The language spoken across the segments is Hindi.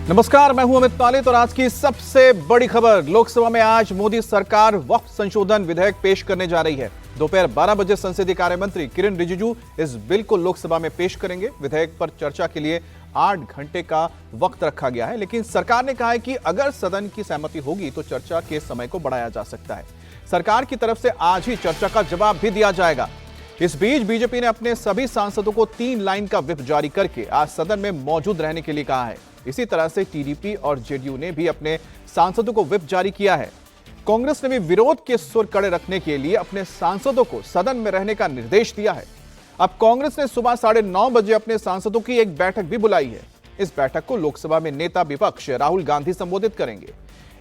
नमस्कार, मैं हूं अमित पालित और आज की सबसे बड़ी खबर। लोकसभा में आज मोदी सरकार वक्फ संशोधन विधेयक पेश करने जा रही है। दोपहर 12 बजे संसदीय कार्य मंत्री किरेन रिजिजू इस बिल को लोकसभा में पेश करेंगे। विधेयक पर चर्चा के लिए 8 घंटे का वक्त रखा गया है, लेकिन सरकार ने कहा है कि अगर सदन की सहमति होगी तो चर्चा के समय को बढ़ाया जा सकता है। सरकार की तरफ से आज ही चर्चा का जवाब भी दिया जाएगा। इस बीच बीजेपी ने अपने सभी सांसदों को 3 लाइन का व्हिप जारी करके आज सदन में मौजूद रहने के लिए कहा है। इसी तरह से टीडीपी और जेडीयू ने भी अपने सांसदों को व्हिप जारी किया है। कांग्रेस ने भी विरोध के सुर कड़े रखने के लिए अपने सांसदों को सदन में रहने का निर्देश दिया है। अब कांग्रेस ने सुबह 9:30 बजे अपने सांसदों की एक बैठक भी बुलाई है। इस बैठक को लोकसभा में नेता विपक्ष राहुल गांधी संबोधित करेंगे।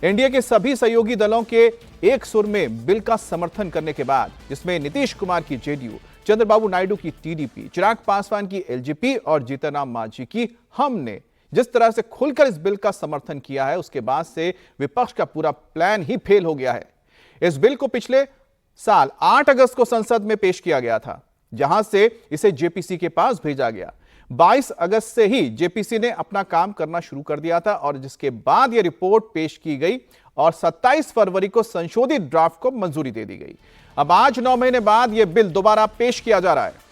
एनडीए के सभी सहयोगी दलों के एक सुर में बिल का समर्थन करने के बाद, जिसमें नीतीश कुमार की जेडीयू, चंद्रबाबू नायडू की टीडीपी, चिराग पासवान की एलजेपी और जीतन राम मांझी की हम ने जिस तरह से खुलकर इस बिल का समर्थन किया है, उसके बाद से विपक्ष का पूरा प्लान ही फेल हो गया है। इस बिल को पिछले साल 8 अगस्त को संसद में पेश किया गया था, जहां से इसे जेपीसी के पास भेजा गया। 22 अगस्त से ही जेपीसी ने अपना काम करना शुरू कर दिया था और जिसके बाद यह रिपोर्ट पेश की गई और 27 फरवरी को संशोधित ड्राफ्ट को मंजूरी दे दी गई। अब आज 9 महीने बाद यह बिल दोबारा पेश किया जा रहा है।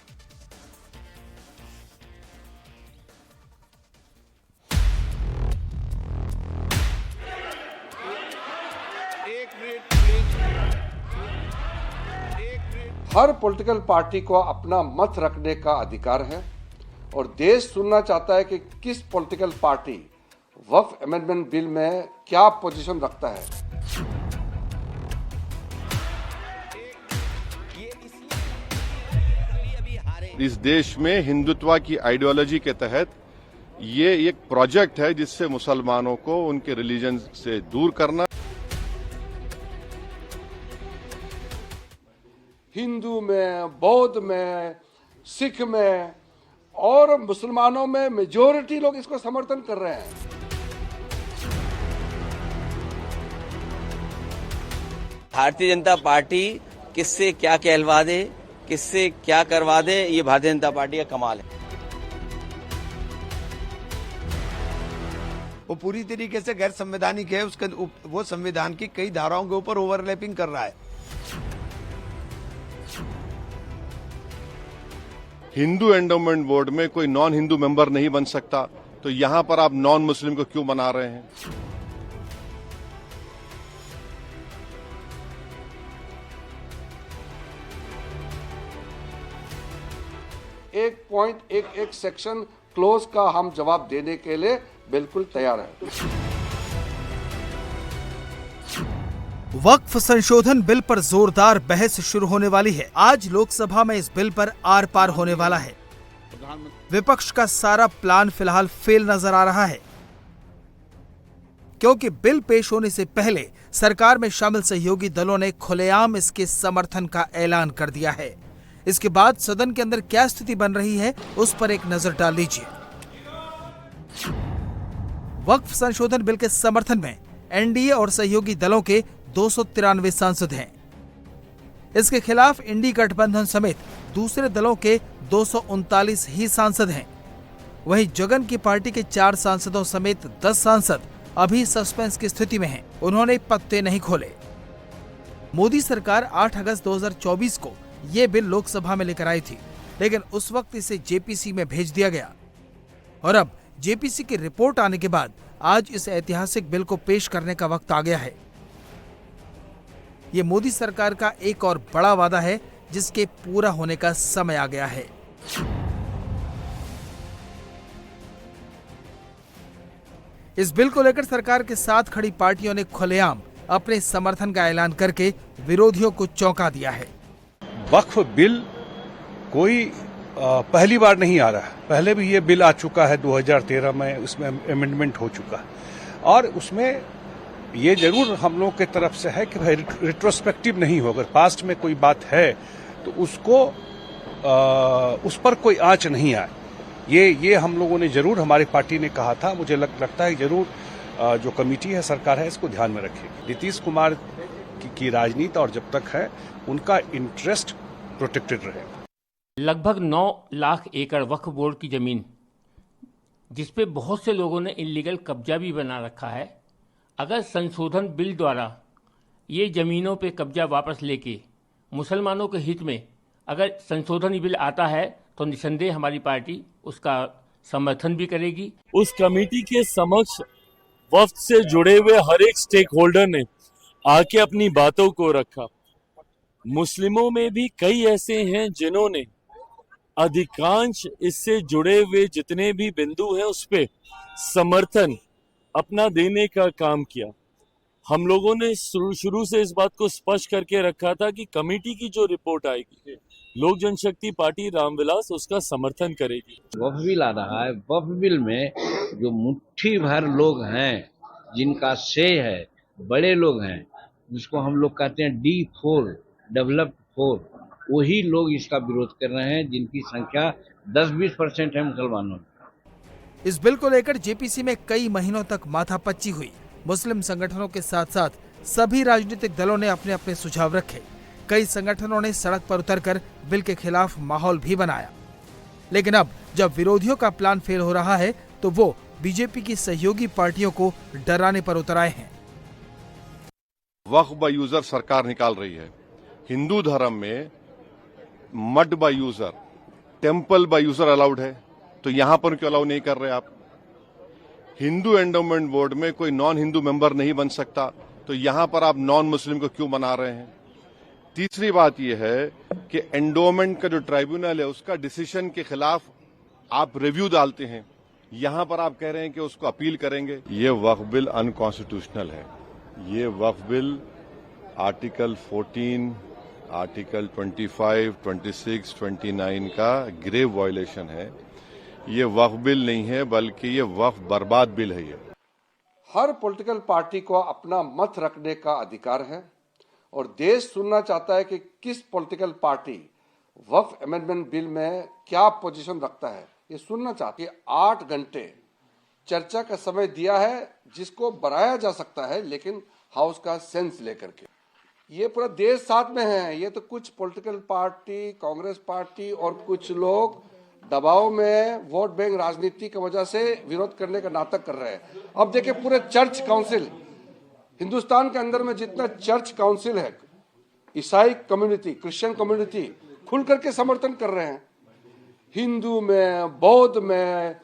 हर पॉलिटिकल पार्टी को अपना मत रखने का अधिकार है और देश सुनना चाहता है कि किस पॉलिटिकल पार्टी वक्फ अमेंडमेंट बिल में क्या पोजीशन रखता है। इस देश में हिंदुत्व की आइडियोलॉजी के तहत ये एक प्रोजेक्ट है जिससे मुसलमानों को उनके रिलीजन से दूर करना। हिंदू में, बौद्ध में, सिख में और मुसलमानों में मेजॉरिटी लोग इसको समर्थन कर रहे हैं। भारतीय जनता पार्टी किससे क्या कहलवा दे, किससे क्या करवा दे, ये भारतीय जनता पार्टी का कमाल है। वो पूरी तरीके से गैर संवैधानिक है। उसके वो संविधान की कई धाराओं के ऊपर ओवरलैपिंग कर रहा है। हिंदू एंडोमेंट बोर्ड में कोई नॉन हिंदू मेंबर नहीं बन सकता, तो यहां पर आप नॉन मुस्लिम को क्यों बना रहे हैं? एक पॉइंट एक सेक्शन क्लोज का हम जवाब देने के लिए बिल्कुल तैयार है। वक्फ संशोधन बिल पर जोरदार बहस शुरू होने वाली है। आज लोकसभा में इस बिल पर आर पार होने वाला है। विपक्ष का सारा प्लान फिलहाल फेल नजर आ रहा है, क्योंकि बिल पेश होने से पहले सरकार में शामिल सहयोगी दलों ने खुलेआम इसके समर्थन का ऐलान कर दिया है। इसके बाद सदन के अंदर क्या स्थिति बन रही है, उस पर एक नजर डाल लीजिए। वक्फ संशोधन बिल के समर्थन में एनडीए और सहयोगी दलों के 293 सांसद हैं। इसके खिलाफ इंडी गठबंधन समेत दूसरे दलों के 239 ही सांसद हैं। वहीं जगन की पार्टी के 4 सांसदों समेत 10 सांसद अभी सस्पेंस की स्थिति में हैं। उन्होंने पत्ते नहीं खोले। मोदी सरकार 8 अगस्त 2024 को ये बिल लोकसभा में लेकर आई थी, लेकिन उस वक्त इसे जेपीसी में भेज दिया गया और अब जेपीसी की रिपोर्ट आने के बाद आज इस ऐतिहासिक बिल को पेश करने का वक्त आ गया है। ये मोदी सरकार का एक और बड़ा वादा है, जिसके पूरा होने का समय आ गया है। इस बिल को लेकर सरकार के साथ खड़ी पार्टियों ने खुलेआम अपने समर्थन का ऐलान करके विरोधियों को चौंका दिया है। वक्फ बिल कोई पहली बार नहीं आ रहा है। पहले भी ये बिल आ चुका है 2013 में, उसमें अमेंडमेंट हो चुका है और उसमें ये जरूर हम लोग के तरफ से है कि भाई रिट्रोस्पेक्टिव नहीं हो। अगर पास्ट में कोई बात है तो उसको उस पर कोई आंच नहीं आए। ये हम लोगों ने जरूर, हमारी पार्टी ने कहा था। मुझे लगता है जरूर जो कमेटी है, सरकार है, इसको ध्यान में रखेगी। नीतीश कुमार की राजनीति और जब तक है उनका इंटरेस्ट प्रोटेक्टेड रहे। लगभग 9 लाख एकड़ वक्फ बोर्ड की जमीन जिसपे बहुत से लोगों ने इलीगल कब्जा भी बना रखा है। अगर संशोधन बिल द्वारा ये ज़मीनों पे कब्जा वापस लेके मुसलमानों के हित में अगर संशोधन बिल आता है तो निसंदेह हमारी पार्टी उसका समर्थन भी करेगी। उस कमेटी के समक्ष वफ्द से जुड़े हुए हर एक स्टेक होल्डर ने आके अपनी बातों को रखा। मुस्लिमों में भी कई ऐसे हैं जिन्होंने अधिकांश इससे जुड़े हुए जितने भी बिंदु हैं उस पे समर्थन अपना देने का काम किया। हम लोगों ने शुरू से इस बात को स्पष्ट करके रखा था कि कमेटी की जो रिपोर्ट आएगी लोक जनशक्ति पार्टी रामविलास उसका समर्थन करेगी। वक्फ बिल आ रहा है। वक्फ बिल में जो मुट्ठी भर लोग हैं जिनका शेय है, बड़े लोग हैं, जिसको हम लोग कहते हैं D4 डेवलप्ड 4, वही लोग इसका विरोध कर रहे हैं, जिनकी संख्या 10-20% है मुसलमानों में। इस बिल को लेकर जेपीसी में कई महीनों तक माथापच्ची हुई। मुस्लिम संगठनों के साथ साथ सभी राजनीतिक दलों ने अपने अपने सुझाव रखे। कई संगठनों ने सड़क पर उतरकर बिल के खिलाफ माहौल भी बनाया। लेकिन अब जब विरोधियों का प्लान फेल हो रहा है तो वो बीजेपी की सहयोगी पार्टियों को डराने पर उतर आए हैं। वक्फ बाय यूजर सरकार निकाल रही है। हिंदू धर्म में mud by user, temple by user allowed है, तो यहां पर क्यों अलाउ नहीं कर रहे आप? हिंदू एंडोमेंट बोर्ड में कोई नॉन हिंदू मेंबर नहीं बन सकता, तो यहां पर आप नॉन मुस्लिम को क्यों बना रहे हैं? तीसरी बात यह है कि एंडोमेंट का जो ट्राइब्यूनल है उसका डिसीजन के खिलाफ आप रिव्यू डालते हैं, यहां पर आप कह रहे हैं कि उसको अपील करेंगे। ये वक्फ बिल अनकॉन्स्टिट्यूशनल है। ये वक्फ बिल आर्टिकल 14, आर्टिकल 25, 26, 29 का ग्रेव वायलेशन है। ये वक्फ बिल नहीं है बल्कि ये वक्फ बर्बाद बिल है। ये हर पॉलिटिकल पार्टी को अपना मत रखने का अधिकार है और देश सुनना चाहता है कि किस पॉलिटिकल पार्टी वक्फ अमेंडमेंट बिल में क्या पोजीशन रखता है। ये सुनना चाहते हैं। 8 घंटे चर्चा का समय दिया है जिसको बढ़ाया जा सकता है, लेकिन हाउस का सेंस लेकर के। ये पूरा देश साथ में है। ये तो कुछ पॉलिटिकल पार्टी, कांग्रेस पार्टी और कुछ लोग दबाव में वोट बैंक राजनीति की वजह से विरोध करने का नाटक कर रहे हैं। अब देखिए पूरे चर्च काउंसिल, हिंदुस्तान के अंदर में जितना चर्च काउंसिल है, ईसाई कम्युनिटी, क्रिश्चियन कम्युनिटी खुल करके समर्थन कर रहे हैं। हिंदू में, बौद्ध में,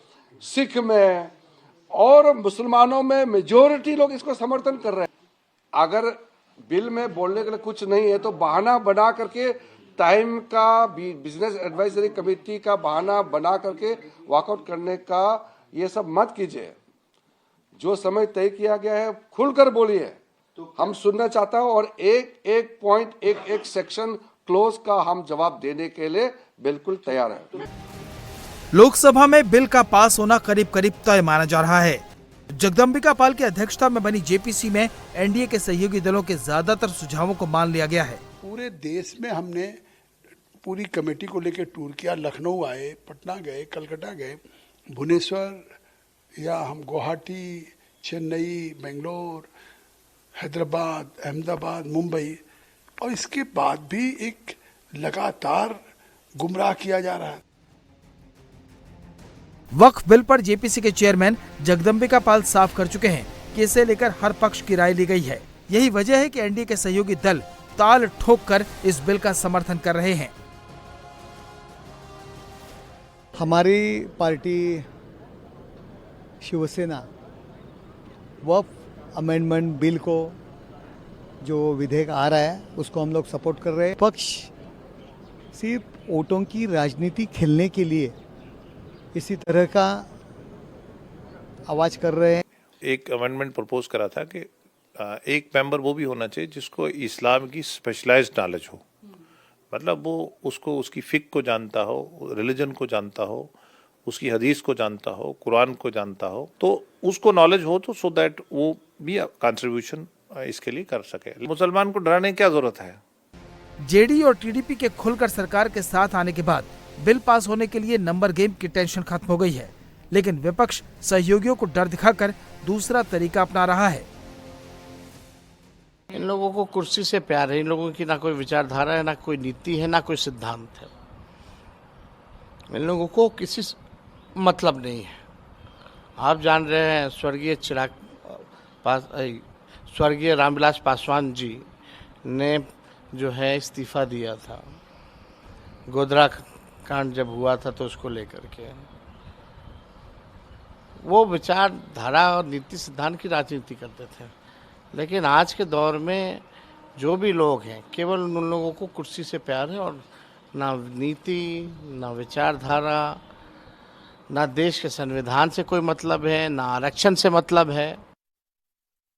सिख में और मुसलमानों में मेजोरिटी लोग इसको समर्थन कर रहे हैं। अगर बिल में बोलने के लिए कुछ नहीं है तो बहाना बना करके, टाइम का बिजनेस एडवाइजरी कमेटी का बहाना बना करके वॉकआउट करने का ये सब मत कीजिए। जो समय तय किया गया है खुलकर बोलिए, हम सुनना चाहता हूं और एक पॉइंट, एक सेक्शन क्लोज का हम जवाब देने के लिए बिल्कुल तैयार है। लोकसभा में बिल का पास होना करीब करीब तय माना जा रहा है। जगदम्बिका पाल की अध्यक्षता में बनी जेपीसी में एनडीए के सहयोगी दलों के ज्यादातर सुझावों को मान लिया गया है। पूरे देश में हमने पूरी कमेटी को लेकर टूर किया। लखनऊ आए, पटना गए, कलकत्ता गए, भुवनेश्वर या हम गुवाहाटी, चेन्नई, बेंगलोर, हैदराबाद, अहमदाबाद, मुंबई, और इसके बाद भी एक लगातार गुमराह किया जा रहा है। वक्फ बिल पर जेपीसी के चेयरमैन जगदम्बिका पाल साफ कर चुके हैं कि इसे लेकर हर पक्ष की राय ली गई है। यही वजह है कि एनडीए के सहयोगी दल ताल ठोक कर इस बिल का समर्थन कर रहे हैं। हमारी पार्टी शिवसेना वक्फ अमेंडमेंट बिल को, जो विधेयक आ रहा है, उसको हम लोग सपोर्ट कर रहे हैं। पक्ष सिर्फ वोटों की राजनीति खेलने के लिए इसी तरह का आवाज कर रहे हैं। एक अमेंडमेंट प्रपोज करा था कि एक मेंबर वो भी होना चाहिए जिसको इस्लाम की स्पेशलाइज्ड नॉलेज हो, मतलब वो उसको, उसकी फिक को जानता हो, रिलीजन को जानता हो, उसकी हदीस को जानता हो, कुरान को जानता हो, तो उसको नॉलेज हो तो सो दैट वो भी कंट्रीब्यूशन इसके लिए कर सके। मुसलमान को डराने की क्या जरूरत है? जेडीयू और टीडीपी के खुलकर सरकार के साथ आने के बाद बिल पास होने के लिए नंबर गेम की टेंशन खत्म हो गई है, लेकिन विपक्ष सहयोगियों को डर दिखाकर दूसरा तरीका अपना रहा है। इन लोगों को कुर्सी से प्यार है। इन लोगों की ना कोई विचारधारा है, ना कोई नीति है, ना कोई सिद्धांत है। इन लोगों को किसी मतलब नहीं है। आप जान रहे हैं स्वर्गीय रामविलास पासवान जी ने जो है इस्तीफा दिया था, गोधरा कांड जब हुआ था तो उसको लेकर के वो विचारधारा और नीति सिद्धांत की राजनीति करते थे। लेकिन आज के दौर में जो भी लोग हैं, केवल उन लोगों को कुर्सी से प्यार है और ना नीति, ना विचारधारा, ना देश के संविधान से कोई मतलब है, ना आरक्षण से मतलब है।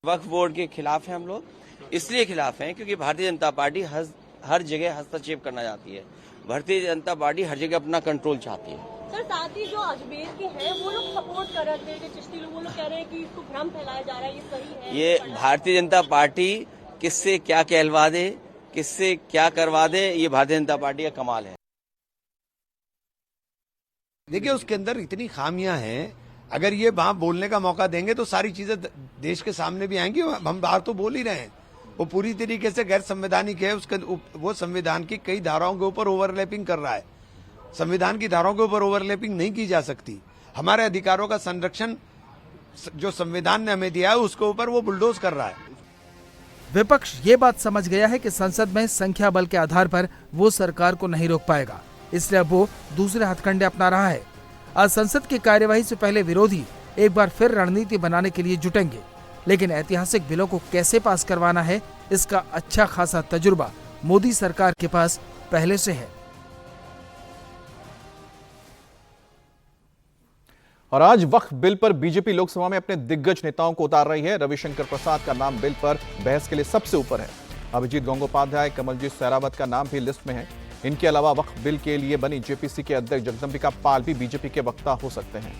वक्फ बोर्ड के खिलाफ हैं हम लोग, इसलिए खिलाफ हैं क्योंकि भारतीय जनता पार्टी हर जगह हस्तक्षेप करना चाहती है। भारतीय जनता पार्टी हर जगह अपना कंट्रोल चाहती है। सर, साथ ही जो अजमेर के हैं वो लोग सपोर्ट कर रहे थे, चिश्ती लोग, वो लोग कह रहे हैं कि इसको भ्रम फैलाया जा रहा है, ये सही है। ये भारतीय जनता पार्टी किससे क्या कहलवा दे, किससे क्या करवा दे, ये भारतीय जनता पार्टी का कमाल है। देखिए, उसके अंदर इतनी खामियां हैं, अगर ये वहां बोलने का मौका देंगे तो सारी चीजें देश के सामने भी आएंगी। हम बाहर तो बोल ही रहे हैं, वो पूरी तरीके से गैर संवैधानिक है। उसके वो संविधान की कई धाराओं के ऊपर ओवरलैपिंग कर रहा है। संविधान की धाराओं के ऊपर ओवरलैपिंग नहीं की जा सकती। हमारे अधिकारों का संरक्षण जो संविधान ने हमें दिया है उसके ऊपर वो बुलडोज कर रहा है। विपक्ष ये बात समझ गया है कि संसद में संख्या बल के आधार पर वो सरकार को नहीं रोक पाएगा, इसलिए अब वो दूसरे हथकंडे अपना रहा है। आज संसद की कार्यवाही से पहले विरोधी एक बार फिर रणनीति बनाने के लिए जुटेंगे, लेकिन ऐतिहासिक बिलों को कैसे पास करवाना है, इसका अच्छा खासा तजुर्बा मोदी सरकार के पास पहले से है। और आज वक्फ बिल पर बीजेपी लोकसभा में अपने दिग्गज नेताओं को उतार रही है। रविशंकर प्रसाद का नाम बिल पर बहस के लिए सबसे ऊपर है। अभिजीत गंगोपाध्याय, कमलजीत शेरावत का नाम भी लिस्ट में है। इनके अलावा वक्फ बिल के लिए बनी जेपीसी के अध्यक्ष जगदम्बिका पाल भी बीजेपी के वक्ता हो सकते हैं।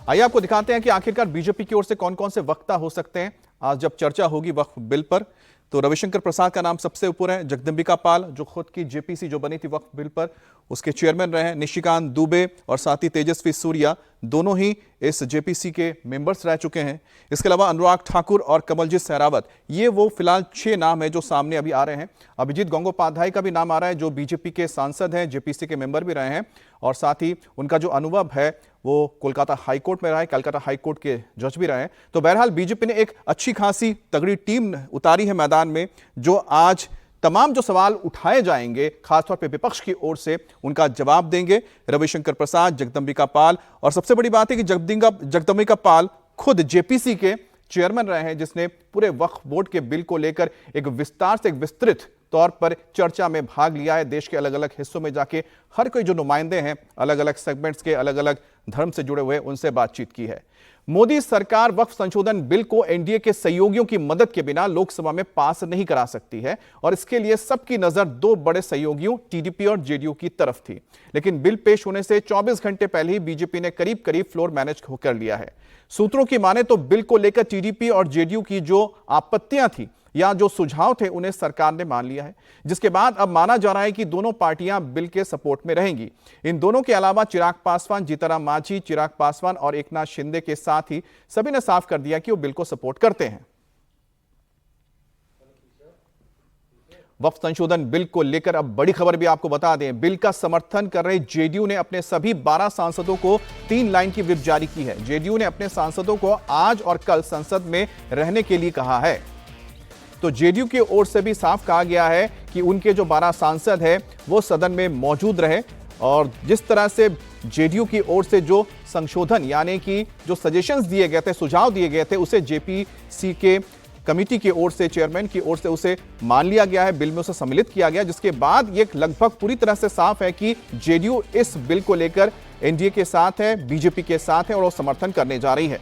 आइए आपको दिखाते हैं कि आखिरकार बीजेपी की ओर से कौन कौन से वक्ता हो सकते हैं। आज जब चर्चा होगी वक्फ बिल पर तो रविशंकर प्रसाद का नाम सबसे ऊपर है। जगदम्बिका पाल जो खुद की जेपीसी जो बनी थी वक्फ बिल पर, उसके चेयरमैन रहे हैं। निशिकांत दुबे और साथ ही तेजस्वी सूर्या दोनों ही इस जेपीसी के मेंबर्स रह चुके हैं। इसके अलावा अनुराग ठाकुर और कमलजीत शेरावत, ये वो फिलहाल 6 नाम है जो सामने अभी आ रहे हैं। अभिजीत गंगोपाध्याय का भी नाम आ रहा है जो बीजेपी के सांसद हैं, जेपीसी के मेंबर भी रहे हैं और साथ ही उनका जो अनुभव है वो कोलकाता हाईकोर्ट में रहा है, कलकत्ता हाईकोर्ट के जज भी रहे हैं। तो बहरहाल बीजेपी ने एक अच्छी खासी तगड़ी टीम उतारी है मैदान में, जो आज तमाम जो सवाल उठाए जाएंगे खासतौर पे विपक्ष की ओर से उनका जवाब देंगे रविशंकर प्रसाद, जगदम्बिका पाल। और सबसे बड़ी बात है कि जगदम्बिका पाल खुद जेपीसी के चेयरमैन रहे हैं, जिसने पूरे वक्फ बोर्ड के बिल को लेकर एक विस्तार से, एक विस्तृत तौर पर चर्चा में भाग लिया है। देश के अलग अलग हिस्सों में जाके हर कोई जो नुमाइंदे हैं अलग अलग सेगमेंट्स के, अलग अलग धर्म से जुड़े हुए, उनसे बातचीत की है। मोदी सरकार वक्फ संशोधन बिल को एनडीए के सहयोगियों की मदद के बिना लोकसभा में पास नहीं करा सकती है और इसके लिए सबकी नजर 2 बड़े सहयोगियों टीडीपी और जेडीयू की तरफ थी। लेकिन बिल पेश होने से 24 घंटे पहले ही बीजेपी ने करीब करीब फ्लोर मैनेज कर लिया है। सूत्रों की माने तो बिल को लेकर टीडीपी और जेडीयू की जो आपत्तियां थी या जो सुझाव थे उन्हें सरकार ने मान लिया है, जिसके बाद अब माना जा रहा है कि दोनों पार्टियां बिल के सपोर्ट में रहेंगी। इन दोनों के अलावा चिराग पासवान, जीतनराम मांझी, चिराग पासवान और एकनाथ शिंदे के साथ ही सभी ने साफ कर दिया कि वो बिल को सपोर्ट करते हैं। वक्फ संशोधन बिल को लेकर अब बड़ी खबर भी आपको बता दें। बिल का समर्थन कर रहे जेडीयू ने अपने सभी 12 सांसदों को 3 लाइन की व्हिप जारी की है। जेडीयू ने अपने सांसदों को आज और कल संसद में रहने के लिए कहा है। तो जेडीयू की ओर से भी साफ कहा गया है कि उनके जो 12 सांसद हैं वो सदन में मौजूद रहे और जिस तरह से जेडीयू की ओर से जो संशोधन यानी कि जो सजेशंस दिए गए थे, सुझाव दिए गए थे, उसे जेपीसी के कमेटी की ओर से, चेयरमैन की ओर से उसे मान लिया गया है, बिल में उसे सम्मिलित किया गया, जिसके बाद ये लगभग पूरी तरह से साफ है कि जेडीयू इस बिल को लेकर एनडीए के साथ है, बीजेपी के साथ है और वो समर्थन करने जा रही है।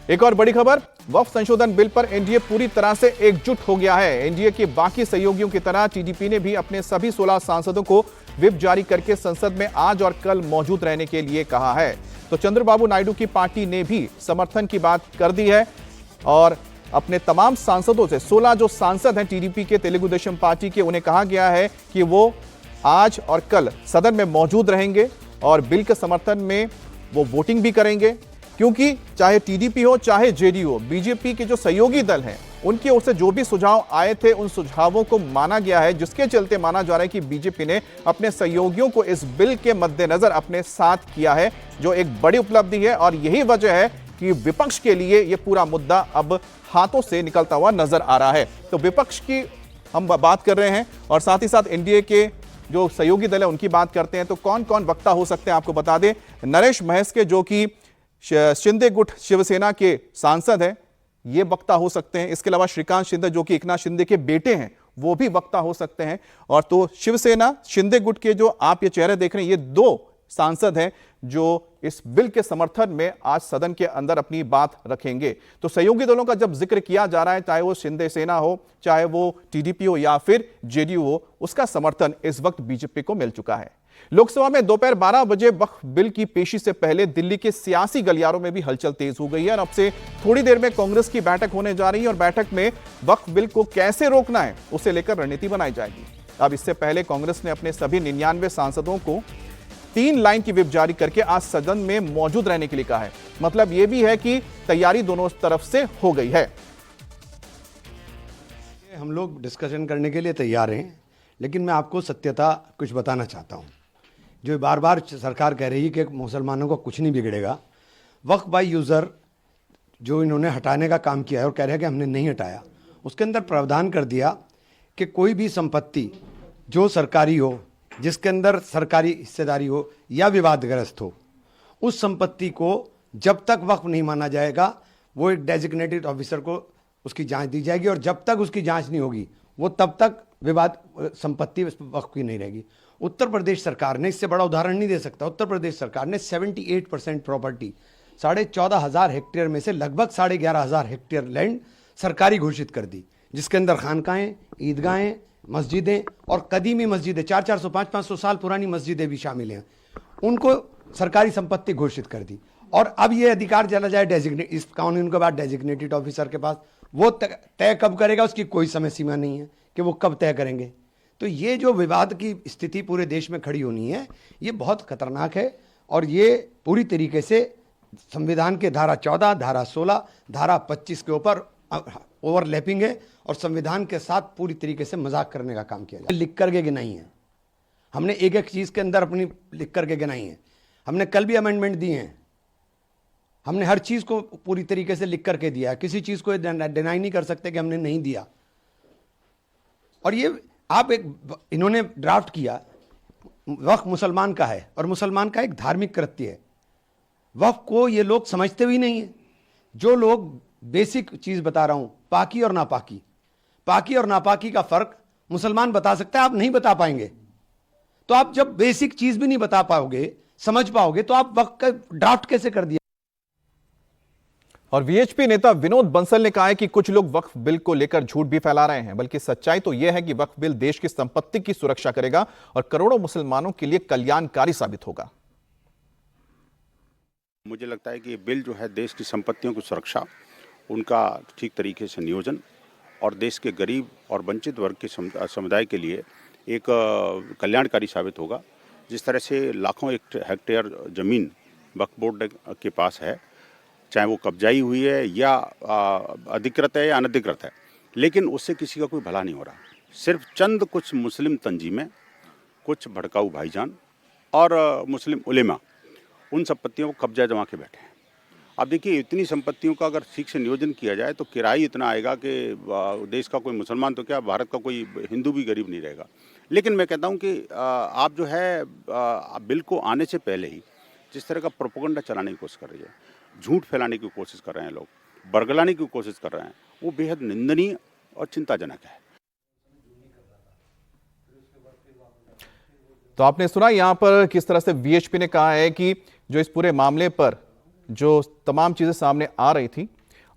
एक और बड़ी खबर, वक्फ संशोधन बिल पर एनडीए पूरी तरह से एकजुट हो गया है। एनडीए के बाकी सहयोगियों की तरह टीडीपी ने भी अपने सभी 16 सांसदों को व्हिप जारी करके संसद में आज और कल मौजूद रहने के लिए कहा है। तो चंद्रबाबू नायडू की पार्टी ने भी समर्थन की बात कर दी है और अपने तमाम सांसदों से 16 जो सांसद हैं टीडीपी के, तेलुगु देशम पार्टी के, उन्हें कहा गया है कि वो आज और कल सदन में मौजूद रहेंगे और बिल के समर्थन में वो वोटिंग भी करेंगे, क्योंकि चाहे टीडीपी हो चाहे जेडीयू हो, बीजेपी के जो सहयोगी दल हैं उनकी ओर से जो भी सुझाव आए थे उन सुझावों को माना गया है, जिसके चलते माना जा रहा है कि बीजेपी ने अपने सहयोगियों को इस बिल के मद्देनजर अपने साथ किया है, जो एक बड़ी उपलब्धि है। और यही वजह है कि विपक्ष के लिए यह पूरा मुद्दा अब हाथों से निकलता हुआ नजर आ रहा है। तो विपक्ष की हम बात कर रहे हैं और साथ ही साथ एनडीए के जो सहयोगी दल है उनकी बात करते हैं। तो कौन कौन वक्ता हो सकते हैं आपको बता दें, नरेश महस्के जो कि शिंदे गुट शिवसेना के सांसद हैं, ये वक्ता हो सकते हैं। इसके अलावा श्रीकांत शिंदे जो कि एकनाथ शिंदे के बेटे हैं, वो भी वक्ता हो सकते हैं। और तो शिवसेना शिंदे गुट के जो आप ये चेहरे देख रहे हैं, ये दो सांसद हैं जो इस बिल के समर्थन में आज सदन के अंदर अपनी बात रखेंगे। तो सहयोगी दलों का जब जिक्र किया जा रहा है, चाहे वो शिंदे सेना हो, चाहे वो टीडीपी हो या फिर जेडीयू हो, उसका समर्थन इस वक्त बीजेपी को मिल चुका है। लोकसभा में दोपहर 12 बजे वक्फ बिल की पेशी से पहले दिल्ली के सियासी गलियारों में भी हलचल तेज हो गई है और अब से थोड़ी देर में कांग्रेस की बैठक होने जा रही है और बैठक में वक्फ बिल को कैसे रोकना है उसे लेकर रणनीति बनाई जाएगी। अब इससे पहले कांग्रेस ने अपने सभी 99 सांसदों को 3 लाइन की व्हिप जारी करके आज सदन में मौजूद रहने के लिए कहा है। मतलब यह भी है कि तैयारी दोनों तरफ से हो गई है। हम लोग डिस्कशन करने के लिए तैयार हैं, लेकिन मैं आपको सत्यता कुछ बताना चाहता हूं। जो बार बार सरकार कह रही है कि मुसलमानों को कुछ नहीं बिगड़ेगा, वक्फ बाय यूज़र जो इन्होंने हटाने का काम किया है और कह रहे हैं कि हमने नहीं हटाया, उसके अंदर प्रावधान कर दिया कि कोई भी संपत्ति जो सरकारी हो, जिसके अंदर सरकारी हिस्सेदारी हो या विवादग्रस्त हो, उस संपत्ति को जब तक वक्फ नहीं माना जाएगा वो एक डेजिग्नेटेड ऑफिसर को उसकी जांच दी जाएगी और जब तक उसकी जांच नहीं होगी वो तब तक विवाद संपत्ति वक्फ की नहीं रहेगी। उत्तर प्रदेश सरकार ने, इससे बड़ा उदाहरण नहीं दे सकता, उत्तर प्रदेश सरकार ने 78% प्रॉपर्टी 14,500 हेक्टेयर में से लगभग 11,500 हेक्टेयर लैंड सरकारी घोषित कर दी, जिसके अंदर खानकाएं, ईदगाहें, मस्जिदें और कदीमी मस्जिदें 400, 500 साल पुरानी मस्जिदें भी शामिल हैं, उनको सरकारी संपत्ति घोषित कर दी। और अब ये अधिकार चला जाए इस कानून के बाद डेजिग्नेटेड ऑफिसर के पास, वो तय कब करेगा उसकी कोई समय सीमा नहीं है कि वो कब तय करेंगे। तो ये जो विवाद की स्थिति पूरे देश में खड़ी होनी है, ये बहुत खतरनाक है और ये पूरी तरीके से संविधान के धारा 14, धारा 16, धारा 25 के ऊपर ओवरलैपिंग है और संविधान के साथ पूरी तरीके से मजाक करने का काम किया जाए। लिख करके गिनाई है हमने, एक एक चीज के अंदर अपनी लिख करके गिनाई है हमने। कल भी अमेंडमेंट दिए हैं, हमने हर चीज को पूरी तरीके से लिख करके दिया है, किसी चीज को डिनाई नहीं कर सकते कि हमने नहीं दिया। और ये आप इन्होंने ड्राफ्ट किया, वक्फ मुसलमान का है और मुसलमान का एक धार्मिक कृत्य है। वक्फ को ये लोग समझते भी नहीं है। जो लोग बेसिक चीज बता रहा हूं, पाकी और नापाकी, पाकी और नापाकी का फर्क मुसलमान बता सकता है, आप नहीं बता पाएंगे। तो आप जब बेसिक चीज भी नहीं बता पाओगे, समझ पाओगे, तो आप वक्फ का ड्राफ्ट कैसे कर दिया। और वीएचपी नेता विनोद बंसल ने कहा है कि कुछ लोग वक्फ बिल को लेकर झूठ भी फैला रहे हैं, बल्कि सच्चाई तो यह है कि वक्फ बिल देश की संपत्ति की सुरक्षा करेगा और करोड़ों मुसलमानों के लिए कल्याणकारी साबित होगा। मुझे लगता है कि ये बिल जो है देश की संपत्तियों की सुरक्षा, उनका ठीक तरीके से नियोजन और देश के गरीब और वंचित वर्ग के समुदाय के लिए एक कल्याणकारी साबित होगा। जिस तरह से लाखों हेक्टेयर ज़मीन वक्फ बोर्ड के पास है, चाहे वो कब्जाई हुई है या अधिकृत है या अनधिकृत है, लेकिन उससे किसी का कोई भला नहीं हो रहा। सिर्फ चंद कुछ मुस्लिम तंजीमें, कुछ भड़काऊ भाईजान और मुस्लिम उलेमा उन संपत्तियों को कब्जा जमा के बैठे हैं। अब देखिए, इतनी संपत्तियों का अगर ठीक से नियोजन किया जाए तो किराया इतना आएगा कि देश का कोई मुसलमान तो क्या, भारत का कोई हिंदू भी गरीब नहीं रहेगा। लेकिन मैं कहता हूं कि आप जो है बिल को आने से पहले ही जिस तरह का प्रोपेगेंडा चलाने की कोशिश कर रही है, झूठ फैलाने की कोशिश कर रहे हैं लोग, बरगलाने की कोशिश कर रहे हैं, वो बेहद निंदनीय और चिंताजनक है। तो आपने सुना यहां पर किस तरह से वीएचपी ने कहा है कि जो इस पूरे मामले पर जो तमाम चीजें सामने आ रही थी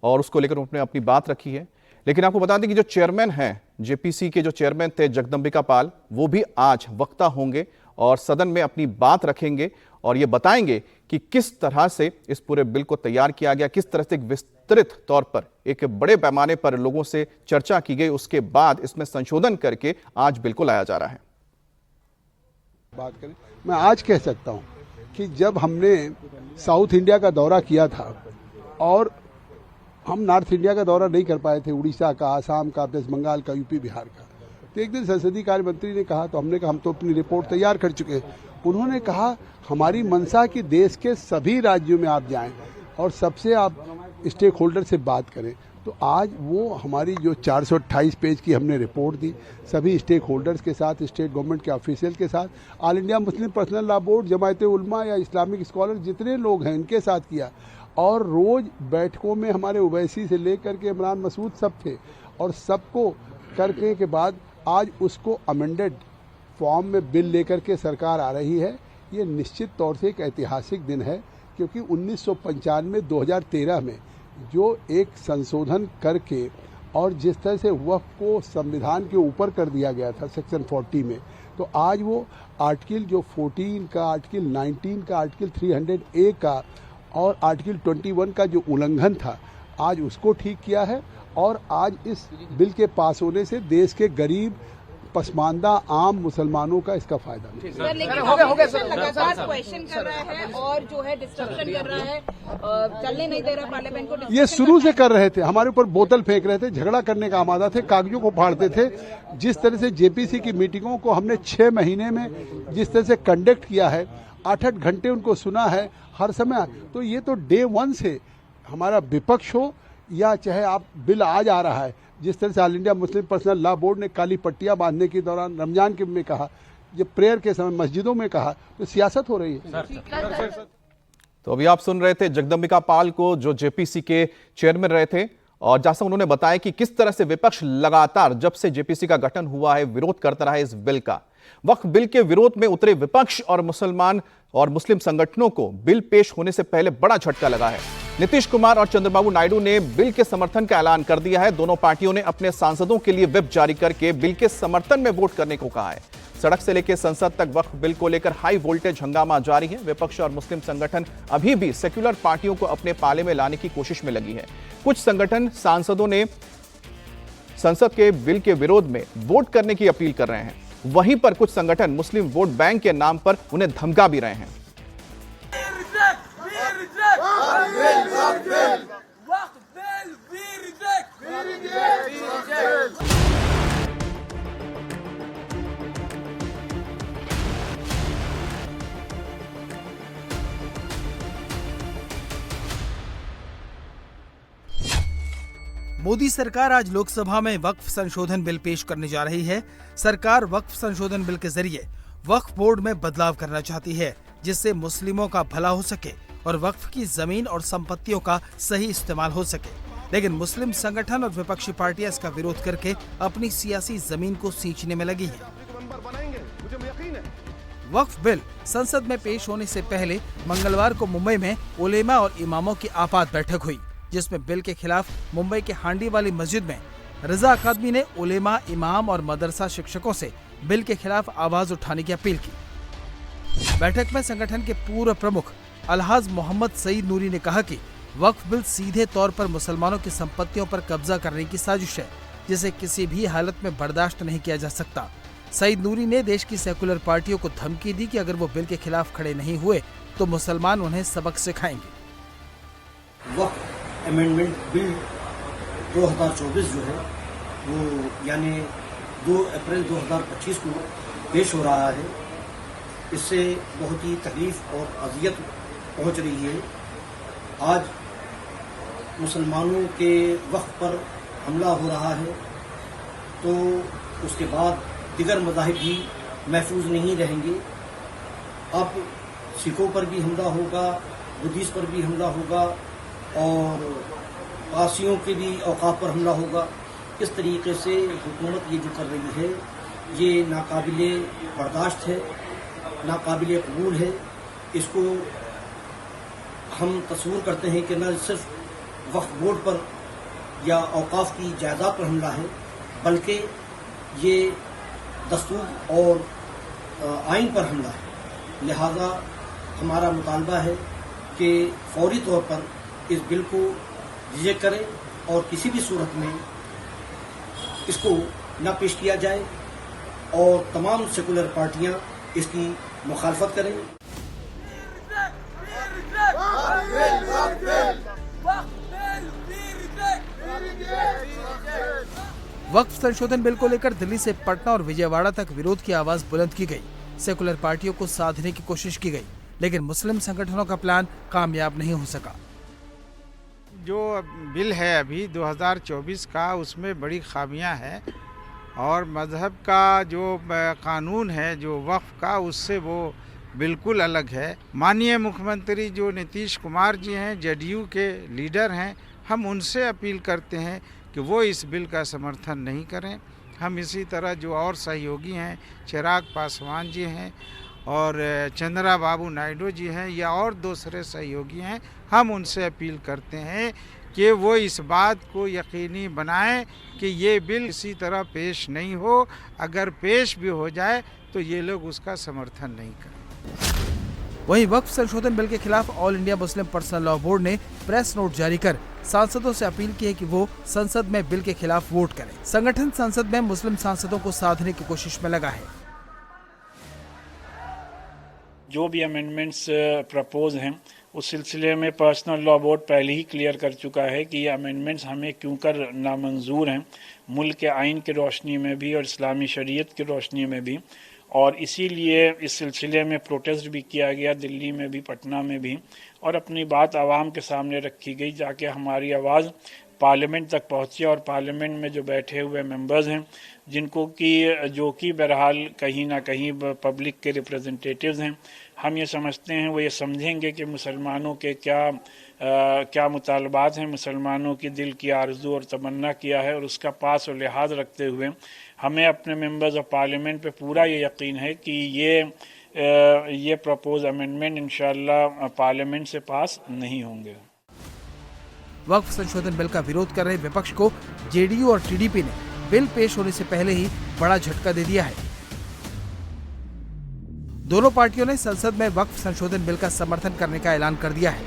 और उसको लेकर उन्होंने अपनी बात रखी है। लेकिन आपको बता दें कि जो चेयरमैन हैं, जेपीसी के जो चेयरमैन थे जगदंबिका पाल, वो भी आज वक्ता होंगे और सदन में अपनी बात रखेंगे और ये बताएंगे कि किस तरह से इस पूरे बिल को तैयार किया गया, किस तरह से एक विस्तृत तौर पर एक बड़े पैमाने पर लोगों से चर्चा की गई, उसके बाद इसमें संशोधन करके आज बिल को लाया जा रहा है। बात करें, मैं आज कह सकता हूं कि जब हमने साउथ इंडिया का दौरा किया था और हम नॉर्थ इंडिया का दौरा नहीं कर पाए थे, उड़ीसा का, आसाम का, वेस्ट बंगाल का, यूपी बिहार का। तो एक दिन संसदीय कार्य मंत्री ने कहा, तो हमने कहा हम तो अपनी रिपोर्ट तैयार कर चुके हैं। उन्होंने कहा हमारी मंशा कि देश के सभी राज्यों में आप जाएं और सबसे आप स्टेक होल्डर से बात करें। तो आज वो हमारी जो 428 पेज की हमने रिपोर्ट दी, सभी स्टेक होल्डर्स के साथ, स्टेट गवर्नमेंट के ऑफिशियल के साथ, All India Muslim Personal Law Board, Jamiat Ulama या इस्लामिक स्कॉलर जितने लोग हैं इनके साथ किया। और रोज बैठकों में हमारे ओवैसी से लेकर के इमरान मसूद सब थे, और सबको करने के बाद आज उसको अमेंडेड फॉर्म में बिल लेकर के सरकार आ रही है। ये निश्चित तौर से एक ऐतिहासिक दिन है, क्योंकि 1995-2013 में जो एक संशोधन करके और जिस तरह से वक्फ को संविधान के ऊपर कर दिया गया था सेक्शन 40 में, तो आज वो आर्टिकल जो 14 का, आर्टिकल 19 का, आर्टिकल 300A का और आर्टिकल 21 का जो उल्लंघन था, आज उसको ठीक किया है। और आज इस बिल के पास होने से देश के गरीब, पसमानदा, आम मुसलमानों का इसका फायदा मिलेगा। लगातार क्वेश्चन कर रहा है और जो है डिस्ट्रक्शन कर रहा है, चलने नहीं दे रहा पार्लियामेंट को। ये शुरू से कर रहे थे, हमारे ऊपर बोतल फेंक रहे थे, झगड़ा करने का आमादा थे, कागजों को फाड़ते थे। जिस तरह से जेपीसी की मीटिंगों को हमने 6 महीने में जिस तरह से कंडक्ट किया है, 8-8 घंटे उनको सुना है हर समय, तो ये तो डे 1 से हमारा विपक्ष हो या चाहे आप बिल आज आ रहा है, जिस तरह से all India Muslim Personal Law board ने काली पट्टियां बांधने के दौरान रमजान के में कहा, जब प्रेयर के समय मस्जिदों में कहा, तो सियासत हो रही है। तो अभी आप सुन रहे थे जगदम्बिका पाल को, जो जेपीसी के चेयरमैन रहे थे, और जैसा उन्होंने बताया कि किस तरह से विपक्ष लगातार जब से जेपीसी का गठन हुआ है विरोध करता रहा है इस बिल का। वक्फ बिल के विरोध में उतरे विपक्ष और मुसलमान और मुस्लिम संगठनों को बिल पेश होने से पहले बड़ा झटका लगा है। नीतीश कुमार और चंद्रबाबू नायडू ने बिल के समर्थन का ऐलान कर दिया है। दोनों पार्टियों ने अपने सांसदों के लिए व्हिप जारी करके बिल के समर्थन में वोट करने को कहा है। सड़क से लेकर संसद तक वक्फ बिल को लेकर हाई वोल्टेज हंगामा जारी है। विपक्ष और मुस्लिम संगठन अभी भी सेक्युलर पार्टियों को अपने पाले में लाने की कोशिश में लगी है। कुछ संगठन सांसदों ने संसद के बिल के विरोध में वोट करने की अपील कर रहे हैं, वहीं पर कुछ संगठन मुस्लिम वोट बैंक के नाम पर उन्हें धमका भी रहे हैं। मोदी सरकार आज लोकसभा में वक्फ संशोधन बिल पेश करने जा रही है। सरकार वक्फ संशोधन बिल के जरिए वक्फ बोर्ड में बदलाव करना चाहती है, जिससे मुस्लिमों का भला हो सके और वक्फ की जमीन और संपत्तियों का सही इस्तेमाल हो सके। लेकिन मुस्लिम संगठन और विपक्षी पार्टियां इसका विरोध करके अपनी सियासी जमीन को सींचने में लगी हैं। वक्फ बिल संसद में पेश होने से पहले मंगलवार को मुंबई में उलेमा और इमामों की आपात बैठक हुई, जिसमें बिल के खिलाफ मुंबई के हांडी वाली मस्जिद में रजा अकादमी ने उलेमा, इमाम और मदरसा शिक्षकों से बिल के खिलाफ आवाज उठाने की अपील की। बैठक में संगठन के पूर्व प्रमुख अलहाज मोहम्मद सईद नूरी ने कहा कि वक्फ बिल सीधे तौर पर मुसलमानों की संपत्तियों पर कब्जा करने की साजिश है, जिसे किसी भी हालत में बर्दाश्त नहीं किया जा सकता। सईद नूरी ने देश की सेकुलर पार्टियों को धमकी दी कि अगर वो बिल के खिलाफ खड़े नहीं हुए तो मुसलमान उन्हें सबक सिखाएंगे। वक्फ अमेंडमेंट बिल 2024 जो है वो यानी 2 अप्रैल 2025 को पेश हो रहा है। इससे बहुत ही तकलीफ और अजियत पहुंच रही है। आज मुसलमानों के वक्फ पर हमला हो रहा है, तो उसके बाद दिगर मज़ाहिब भी महफूज नहीं रहेंगे। अब सिखों पर भी हमला होगा, बुद्धिस्ट पर भी हमला होगा और पारसियों के भी औकाफ पर हमला होगा। इस तरीके से हुकूमत ये जो कर रही है ये नाकाबिले बर्दाश्त है, नाकाबिले कबूल है। इसको हम तस्वूर करते हैं कि न सिर्फ वक्फ बोर्ड पर या औकाफ की जायदाद पर हमला है, बल्कि ये दस्तूर और आइन पर हमला है। लिहाजा हमारा मुतालबा है कि फौरी तौर पर इस बिल को रिजेक्ट करें और किसी भी सूरत में इसको न पेश किया जाए और तमाम सेकुलर पार्टियां इसकी मुखालफत करें। वक्फ संशोधन बिल को लेकर दिल्ली से पटना और विजयवाड़ा तक विरोध की आवाज बुलंद की गई। सेकुलर पार्टियों को साधने की कोशिश की गई, लेकिन मुस्लिम संगठनों का प्लान कामयाब नहीं हो सका। जो बिल है अभी 2024 का, उसमें बड़ी खामियां हैं और मजहब का जो कानून है जो वक्फ का, उससे वो बिल्कुल अलग है। माननीय मुख्यमंत्री जो नीतीश कुमार जी हैं, जेडीयू के लीडर हैं, हम उनसे अपील करते हैं कि वो इस बिल का समर्थन नहीं करें। हम इसी तरह जो और सहयोगी हैं, चिराग पासवान जी हैं और चंद्रा बाबू नायडू जी हैं या और दूसरे सहयोगी हैं, हम उनसे अपील करते हैं कि वो इस बात को यकीनी बनाएं कि ये बिल इसी तरह पेश नहीं हो। अगर पेश भी हो जाए तो ये लोग उसका समर्थन नहीं करें। वहीं वक्फ संशोधन बिल के खिलाफ all India Muslim Personal Law board ने प्रेस नोट जारी कर सांसदों से अपील की है कि वो संसद में बिल के खिलाफ वोट करें। संगठन संसद में मुस्लिम सांसदों को साधने की कोशिश में लगा है। जो भी अमेंडमेंट्स प्रपोज हैं उस सिलसिले में पर्सनल लॉ बोर्ड पहले ही क्लियर कर चुका है कि ये अमेंडमेंट्स हमें क्यों कर नामंजूर हैं, मुल्क के आइन की रोशनी में भी और इस्लामी शरीयत की रोशनी में भी। और इसीलिए इस सिलसिले में प्रोटेस्ट भी किया गया, दिल्ली में भी, पटना में भी, और अपनी बात आवाम के सामने रखी गई जाके हमारी आवाज़ पार्लियामेंट तक पहुंची। और पार्लियामेंट में जो बैठे हुए मेंबर्स हैं जिनको कि जो कि बहरहाल कहीं ना कहीं पब्लिक के रिप्रेजेंटेटिव्स हैं, हम ये समझते हैं वो ये समझेंगे कि मुसलमानों के क्या मुतालबात हैं, मुसलमानों की दिल की आरजू और तमन्ना किया है, और उसका पास और लिहाज रखते हुए हमें अपने मेंबर्स ऑफ पार्लियामेंट पे पूरा ये यकीन है कि ये प्रपोज अमेंडमेंट इंशाअल्लाह पार्लियामेंट से पास नहीं होंगे। वक्फ संशोधन बिल का विरोध कर रहे विपक्ष को जेडीयू और टीडीपी ने बिल पेश होने से पहले ही बड़ा झटका दे दिया है। दोनों पार्टियों ने संसद में वक्फ संशोधन बिल का समर्थन करने का ऐलान कर दिया है।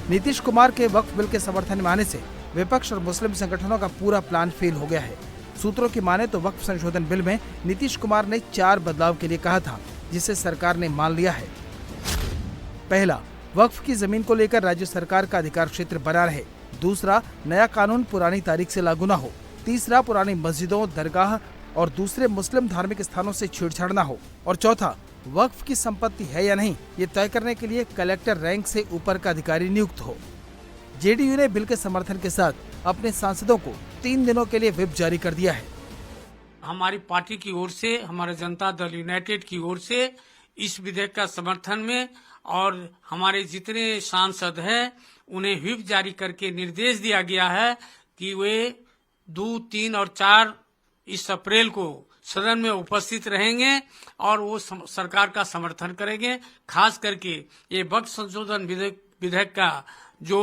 नीतीश कुमार के वक्फ बिल के समर्थन में आने से विपक्ष और मुस्लिम संगठनों का पूरा प्लान फेल हो गया है। सूत्रों की माने तो वक्फ संशोधन बिल में नीतीश कुमार ने 4 बदलाव के लिए कहा था, जिसे सरकार ने मान लिया है। पहला, वक्फ की जमीन को लेकर राज्य सरकार का अधिकार क्षेत्र बना रहे। दूसरा, नया कानून पुरानी तारीख से लागू न हो। तीसरा, पुरानी मस्जिदों, दरगाह और दूसरे मुस्लिम धार्मिक स्थानों से छेड़छाड़ न हो। और चौथा, वक्फ की संपत्ति है या नहीं ये तय करने के लिए कलेक्टर रैंक से ऊपर का अधिकारी नियुक्त हो। जेडीयू ने बिल के समर्थन के साथ अपने सांसदों को 3 दिनों के लिए व्हिप जारी कर दिया है। हमारी पार्टी की ओर से, हमारे जनता दल यूनाइटेड की ओर से इस विधेयक का समर्थन में और हमारे जितने सांसद हैं उन्हें व्हिप जारी करके निर्देश दिया गया है कि वे 2, 3 और 4 इस अप्रैल को सदन में उपस्थित रहेंगे और वो सरकार का समर्थन करेंगे। खास करके ये वक्फ संशोधन विधेयक का जो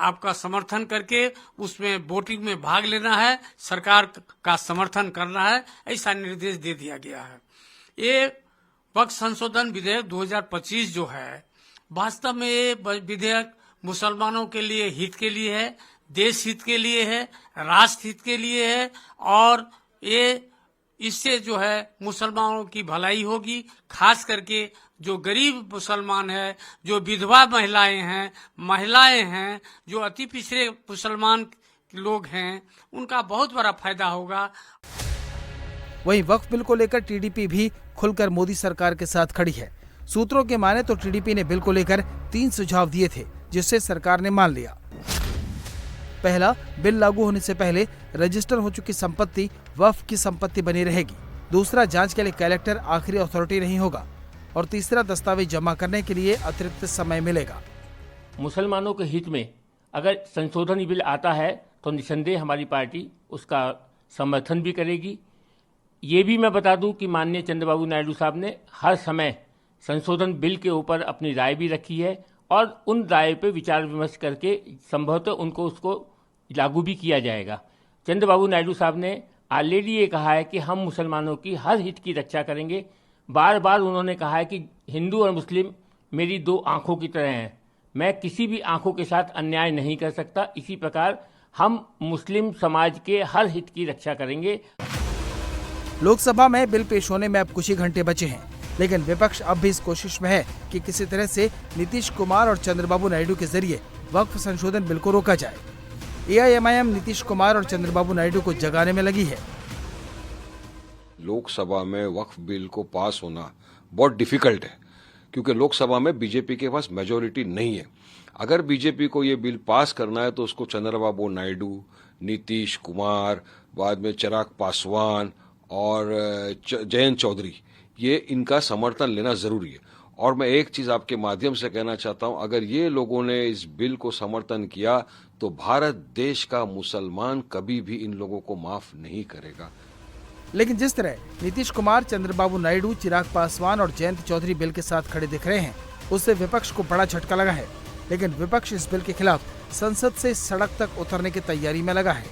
आपका समर्थन करके उसमें वोटिंग में भाग लेना है, सरकार का समर्थन करना है, ऐसा निर्देश दे दिया गया है। ये वक्फ संशोधन विधेयक 2025 जो है, वास्तव में ये विधेयक मुसलमानों के लिए हित के लिए है, देश हित के लिए है, राष्ट्र हित के लिए है और ये इससे जो है मुसलमानों की भलाई होगी। खास करके जो गरीब मुसलमान है, जो विधवा महिलाएं हैं, जो अति पिछड़े मुसलमान लोग हैं, उनका बहुत बड़ा फायदा होगा। वहीं वक्फ बिल को लेकर टीडीपी भी खुलकर मोदी सरकार के साथ खड़ी है। सूत्रों के माने तो टीडीपी ने बिल को लेकर 3 सुझाव दिए थे, जिससे सरकार ने मान लिया। पहला, बिल लागू होने से पहले रजिस्टर हो चुकी संपत्ति वक्फ की संपत्ति बनी रहेगी। दूसरा, जांच के लिए कलेक्टर आखिरी अथॉरिटी नहीं होगा। और तीसरा, दस्तावेज जमा करने के लिए अतिरिक्त समय मिलेगा। मुसलमानों के हित में अगर संशोधन बिल आता है तो निसंदेह हमारी पार्टी उसका समर्थन भी करेगी। ये भी मैं बता दूं कि माननीय चंद्रबाबू नायडू साहब ने हर समय संशोधन बिल के ऊपर अपनी राय भी रखी है और उन राय पे विचार विमर्श करके संभवतः उसको लागू भी किया जाएगा। चंद्रबाबू नायडू साहब ने ऑलरेडी ये कहा है कि हम मुसलमानों की हर हित की रक्षा करेंगे। बार बार उन्होंने कहा है कि हिंदू और मुस्लिम मेरी 2 आंखों की तरह हैं, मैं किसी भी आंखों के साथ अन्याय नहीं कर सकता। इसी प्रकार हम मुस्लिम समाज के हर हित की रक्षा करेंगे। लोकसभा में बिल पेश होने में अब कुछ ही घंटे बचे हैं, लेकिन विपक्ष अब भी इस कोशिश में है कि किसी तरह से नीतीश कुमार और चंद्रबाबू नायडू के जरिए वक्फ संशोधन बिल को रोका जाए। एआईएमआईएम नीतीश कुमार और चंद्रबाबू नायडू को जगाने में लगी है। लोकसभा में वक्फ बिल को पास होना बहुत डिफिकल्ट है, क्योंकि लोकसभा में बीजेपी के पास मेजॉरिटी नहीं है। अगर बीजेपी को ये बिल पास करना है तो उसको चंद्रबाबू नायडू, नीतीश कुमार, बाद में चिराग पासवान और जयंत चौधरी, ये इनका समर्थन लेना जरूरी है। और मैं एक चीज आपके माध्यम से कहना चाहता हूं, अगर ये लोगों ने इस बिल को समर्थन किया तो भारत देश का मुसलमान कभी भी इन लोगों को माफ नहीं करेगा। लेकिन जिस तरह नीतीश कुमार, चंद्रबाबू नायडू, चिराग पासवान और जयंत चौधरी बिल के साथ खड़े दिख रहे हैं, उससे विपक्ष को बड़ा झटका लगा है। लेकिन विपक्ष इस बिल के खिलाफ संसद से सड़क तक उतरने की तैयारी में लगा है।